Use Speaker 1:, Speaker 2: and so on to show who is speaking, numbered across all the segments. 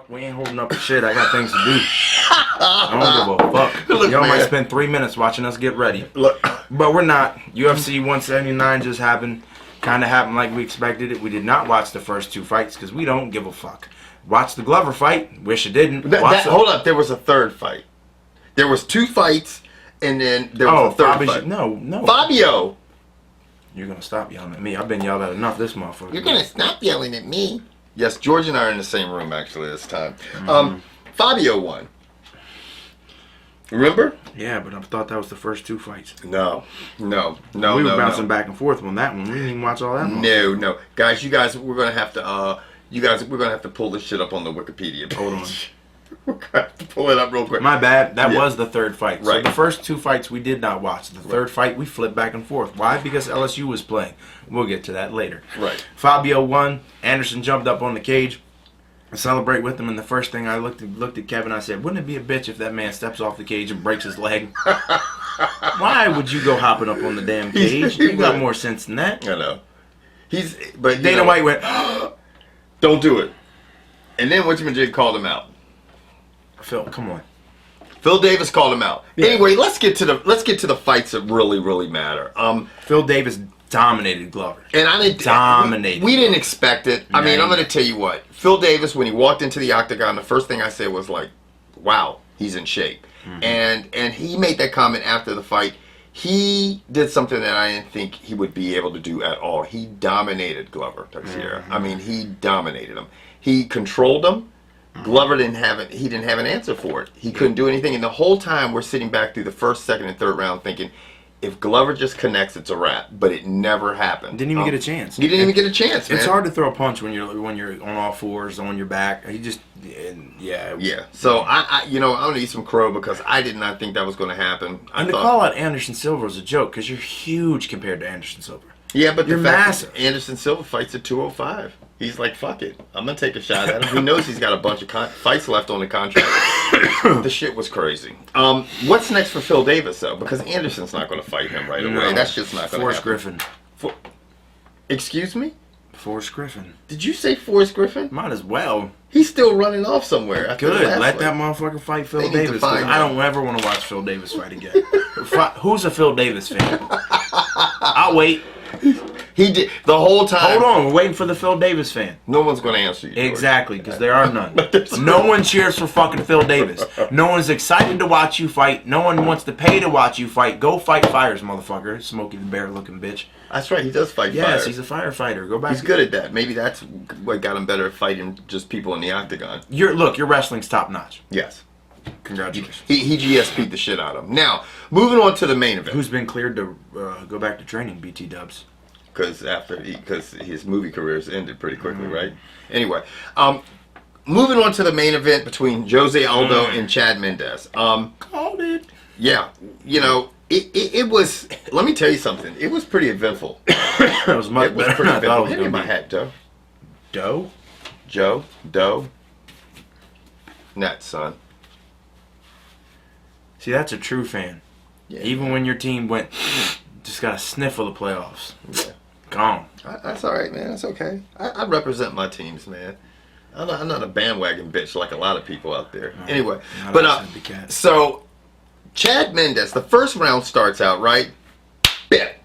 Speaker 1: We ain't holding up the shit. I got things to do. I don't give a fuck.
Speaker 2: Look,
Speaker 1: Y'all might
Speaker 2: man.
Speaker 1: spend 3 minutes watching us get ready.
Speaker 2: Look.
Speaker 1: But we're not. UFC 179 just happened. Kind of happened like we expected it. We did not watch the first 2 fights because we don't give a fuck. Watch the Glover fight. Wish it didn't.
Speaker 2: Hold up. There was a third fight. There was 2 fights, and then there was a third fight.
Speaker 1: No.
Speaker 2: Fábio.
Speaker 1: You're going to stop yelling at me. I've been yelled at enough this motherfucker.
Speaker 2: You're going to stop yelling at me. Yes, George and I are in the same room, actually, this time. Fábio won. Remember?
Speaker 1: Yeah, but I thought that was the first 2 fights.
Speaker 2: No.
Speaker 1: We were bouncing back and forth on that one. We didn't even watch all that one.
Speaker 2: No. Guys, we're going to have to, we're going to have to pull this shit up on the Wikipedia.
Speaker 1: Hold on.
Speaker 2: We're going to have to pull it up real quick.
Speaker 1: My bad. That was the third fight.
Speaker 2: Right.
Speaker 1: So the first 2 fights we did not watch. The third fight we flipped back and forth. Why? Because LSU was playing. We'll get to that later.
Speaker 2: Right.
Speaker 1: Fábio won. Anderson jumped up on the cage. I celebrate with him, and the first thing I looked at Kevin, I said, wouldn't it be a bitch if that man steps off the cage and breaks his leg? Why would you go hopping up on the damn cage? You got more sense than that.
Speaker 2: I know. But
Speaker 1: Dana White went,
Speaker 2: don't do it. And then whatchamajig called him out.
Speaker 1: Phil, come on.
Speaker 2: Phil Davis called him out.
Speaker 1: Yeah.
Speaker 2: Anyway, let's get to the fights that really matter.
Speaker 1: Phil Davis dominated Glover.
Speaker 2: And I didn't
Speaker 1: dominated.
Speaker 2: We didn't expect it. I mean,
Speaker 1: No.
Speaker 2: I'm going to tell you what. Phil Davis, when he walked into the octagon, the first thing I said was like, "Wow, he's in shape." And he made that comment after the fight. He did something that I didn't think he would be able to do at all. He dominated Glover Teixeira. I mean, he dominated him. He controlled him. Glover didn't have an answer for it. He couldn't do anything. And the whole time we're sitting back through the first, second, and third round thinking, if Glover just connects, it's a wrap. But it never happened.
Speaker 1: Didn't even get a chance.
Speaker 2: He didn't even get a chance, man.
Speaker 1: It's hard to throw a punch when you're on all fours, on your back. He just,
Speaker 2: yeah. So I'm gonna eat some crow because I did not think that was going to happen.
Speaker 1: And to call out Anderson Silva is a joke because you're huge compared to Anderson Silva.
Speaker 2: Yeah, but
Speaker 1: you're massive.
Speaker 2: Anderson Silva fights at 205. He's like, fuck it, I'm gonna take a shot at him. He knows he's got a bunch of fights left on the contract. The shit was crazy. What's next for Phil Davis though? Because Anderson's not going to fight him right away. That's just not going to happen.
Speaker 1: Griffin.
Speaker 2: Excuse me?
Speaker 1: Forrest Griffin.
Speaker 2: Did you say Forrest Griffin?
Speaker 1: Might as well.
Speaker 2: He's still running off somewhere.
Speaker 1: Good. Let that motherfucker fight Phil Davis. I don't ever want to watch Phil Davis fight again. Who's a Phil Davis fan? I'll wait.
Speaker 2: He did the whole time.
Speaker 1: Hold on, we're waiting for the Phil Davis fan.
Speaker 2: No one's going to answer you.
Speaker 1: Exactly, because there are none. No one cheers for fucking Phil Davis. No one's excited to watch you fight. No one wants to pay to watch you fight. Go fight fires, motherfucker. Smokey the Bear looking bitch.
Speaker 2: That's right, he does fight fires.
Speaker 1: Yes, he's a firefighter. Go back.
Speaker 2: He's good at that. Maybe that's what got him better at fighting just people in the octagon.
Speaker 1: Your wrestling's top notch.
Speaker 2: Yes.
Speaker 1: Congratulations.
Speaker 2: He GSP'd the shit out of him. Now, moving on to the main event.
Speaker 1: Who's been cleared to go back to training, BT Dubs?
Speaker 2: Because his movie career's ended pretty quickly, right? Anyway, moving on to the main event between Jose Aldo and Chad Mendes.
Speaker 1: Called it.
Speaker 2: Yeah, it was. Let me tell you something. It was pretty eventful.
Speaker 1: It was much better.
Speaker 2: Pretty eventful.
Speaker 1: Hand
Speaker 2: me my hat, Joe.
Speaker 1: Doe.
Speaker 2: Nuts, son.
Speaker 1: See, that's a true fan.
Speaker 2: Yeah,
Speaker 1: even when your team went, just got a sniff of the playoffs.
Speaker 2: Yeah.
Speaker 1: Gone.
Speaker 2: That's all right, man. That's okay. I represent my teams, man. I'm not a bandwagon bitch like a lot of people out there. Right. Anyway, so Chad Mendes, the first round starts out, right? Bet.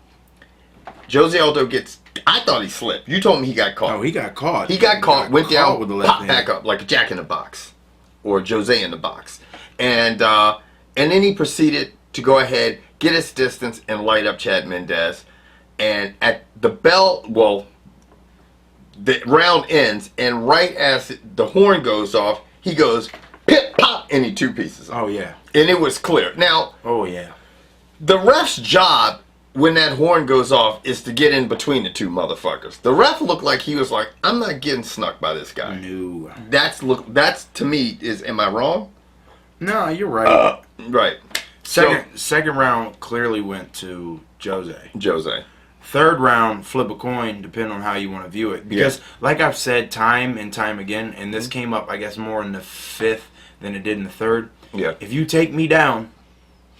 Speaker 2: Jose Aldo gets. I thought he slipped. You told me he got caught.
Speaker 1: Oh, he got caught.
Speaker 2: He got caught. Went down
Speaker 1: with the left hand.
Speaker 2: Back up like a Jack in the Box, or Jose in the Box, and then he proceeded to go ahead, get his distance, and light up Chad Mendes. And at the bell, the round ends, and right as the horn goes off, he goes pip pop, and he 2 pieces.
Speaker 1: Oh yeah.
Speaker 2: And it was clear. Now.
Speaker 1: Oh yeah.
Speaker 2: The ref's job when that horn goes off is to get in between the 2 motherfuckers. The ref looked like he was like, I'm not getting snuck by this guy.
Speaker 1: No.
Speaker 2: That's to me is. Am I wrong?
Speaker 1: No, you're right.
Speaker 2: Right.
Speaker 1: Second round clearly went to Jose. Third round, flip a coin, depending on how you want to view it. Because, like I've said time and time again, and this came up, I guess, more in the 5th than it did in the 3rd.
Speaker 2: Yeah.
Speaker 1: If you take me down,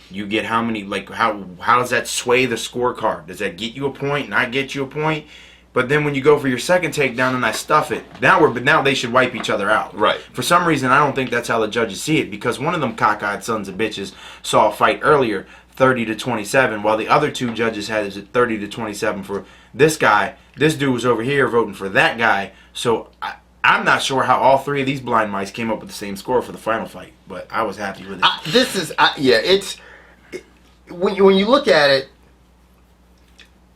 Speaker 1: you get how many, how does that sway the scorecard? Does that get you a point, not get you a point? But then when you go for your second takedown and I stuff it, now they should wipe each other out.
Speaker 2: Right.
Speaker 1: For some reason, I don't think that's how the judges see it, because one of them cockeyed sons of bitches saw a fight earlier, 30-27, while the other two judges had it 30-27 for this guy. This dude was over here voting for that guy. So I'm not sure how all three of these blind mice came up with the same score for the final fight, but I was happy with it.
Speaker 2: When you look at it,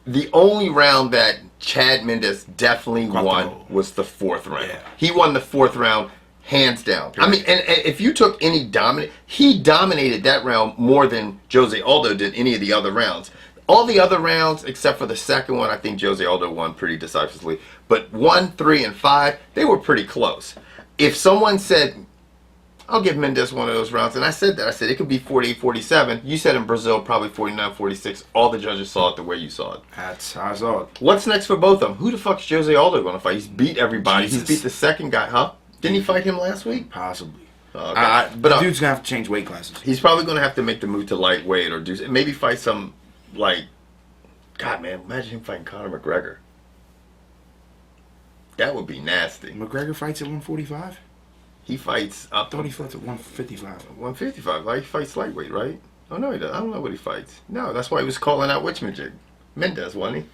Speaker 2: the only round that Chad Mendes definitely won was the fourth round.
Speaker 1: Yeah.
Speaker 2: He won the fourth round hands down. I mean, and if you took any he dominated that round more than Jose Aldo did any of the other rounds. All the other rounds, except for the second one, I think Jose Aldo won pretty decisively. But 1, 3, and 5, they were pretty close. If someone said, I'll give Mendes one of those rounds, and I said that. I said it could be 48-47. You said in Brazil probably 49-46. All the judges saw it the way you saw it.
Speaker 1: That's how I saw it.
Speaker 2: What's next for both of them? Who the fuck's Jose Aldo going to fight? He's beat everybody.
Speaker 1: Jesus.
Speaker 2: He's beat the second guy, huh? Didn't he fight him last week?
Speaker 1: Possibly.
Speaker 2: Okay.
Speaker 1: But the dude's going to have to change weight classes.
Speaker 2: He's probably going to have to make the move to lightweight or do maybe fight some, like, God, man, imagine him fighting Conor McGregor. That would be nasty.
Speaker 1: McGregor fights at 145?
Speaker 2: He fights up.
Speaker 1: I thought he fights at 155.
Speaker 2: 155. Like, he fights lightweight, right? Oh, no, he doesn't. I don't know what he fights. No, that's why he was calling out Witchmajig. Mendes, wasn't he?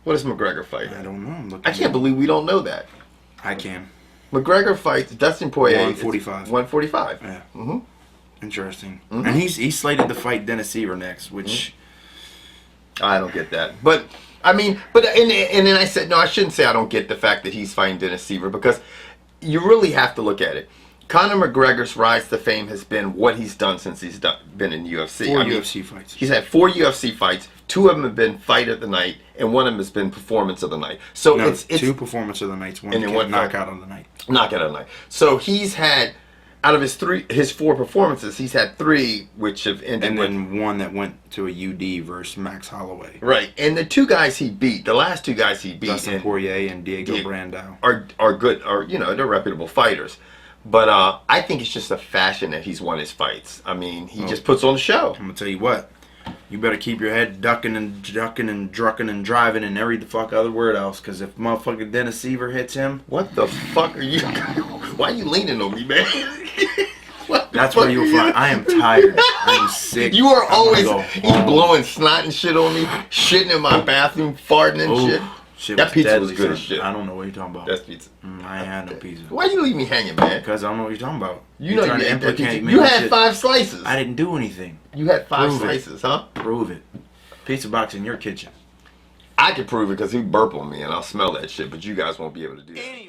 Speaker 2: What does McGregor fight?
Speaker 1: I don't know.
Speaker 2: I can't believe we don't know that.
Speaker 1: I can.
Speaker 2: McGregor fights Dustin Poirier.
Speaker 1: 145.
Speaker 2: 145.
Speaker 1: Yeah.
Speaker 2: Mm-hmm.
Speaker 1: Interesting.
Speaker 2: Mm-hmm.
Speaker 1: And he's slated to fight Dennis Seaver next, which...
Speaker 2: I don't get that. But, I mean, and then I said, no, I shouldn't say I don't get the fact that he's fighting Dennis Seaver, because you really have to look at it. Conor McGregor's rise to fame has been what he's done since he's been in UFC.
Speaker 1: Four UFC fights.
Speaker 2: He's had 4 UFC fights. 2 of them have been fight of the night, and 1 of them has been performance of the night. So
Speaker 1: no,
Speaker 2: it's
Speaker 1: 2 performance of the nights, 1 knockout of the night.
Speaker 2: Knockout of the night. So he's had, out of his 4 performances, he's had 3 which have ended
Speaker 1: and
Speaker 2: with...
Speaker 1: then 1 that went to a UD versus Max Holloway.
Speaker 2: Right. And the 2 guys he beat, the last 2 guys he beat...
Speaker 1: Dustin Poirier and Diego Brandao.
Speaker 2: Are good, they're reputable fighters. But I think it's just a fashion that he's won his fights. I mean, he just puts on the show.
Speaker 1: I'm going to tell you what. You better keep your head ducking and drucking and driving and every the fuck other word else. Because if motherfucking Dennis Seaver hits him...
Speaker 2: What the fuck are you... Why are you leaning on me, man?
Speaker 1: That's where you'll find... I am tired. I am sick.
Speaker 2: You are always blowing snot and shit on me, shitting in my bathroom, farting and shit. That pizza was good as shit.
Speaker 1: I don't know what you're talking about.
Speaker 2: That's pizza.
Speaker 1: I ain't had no pizza.
Speaker 2: Why you leave me hanging, man?
Speaker 1: Because I don't know what you're talking about.
Speaker 2: You know you ate that pizza. You had 5 slices.
Speaker 1: I didn't do anything.
Speaker 2: You had 5 slices, huh?
Speaker 1: Prove it. Pizza box in your kitchen.
Speaker 2: I can prove it because he burp on me and I'll smell that shit, but you guys won't be able to do that.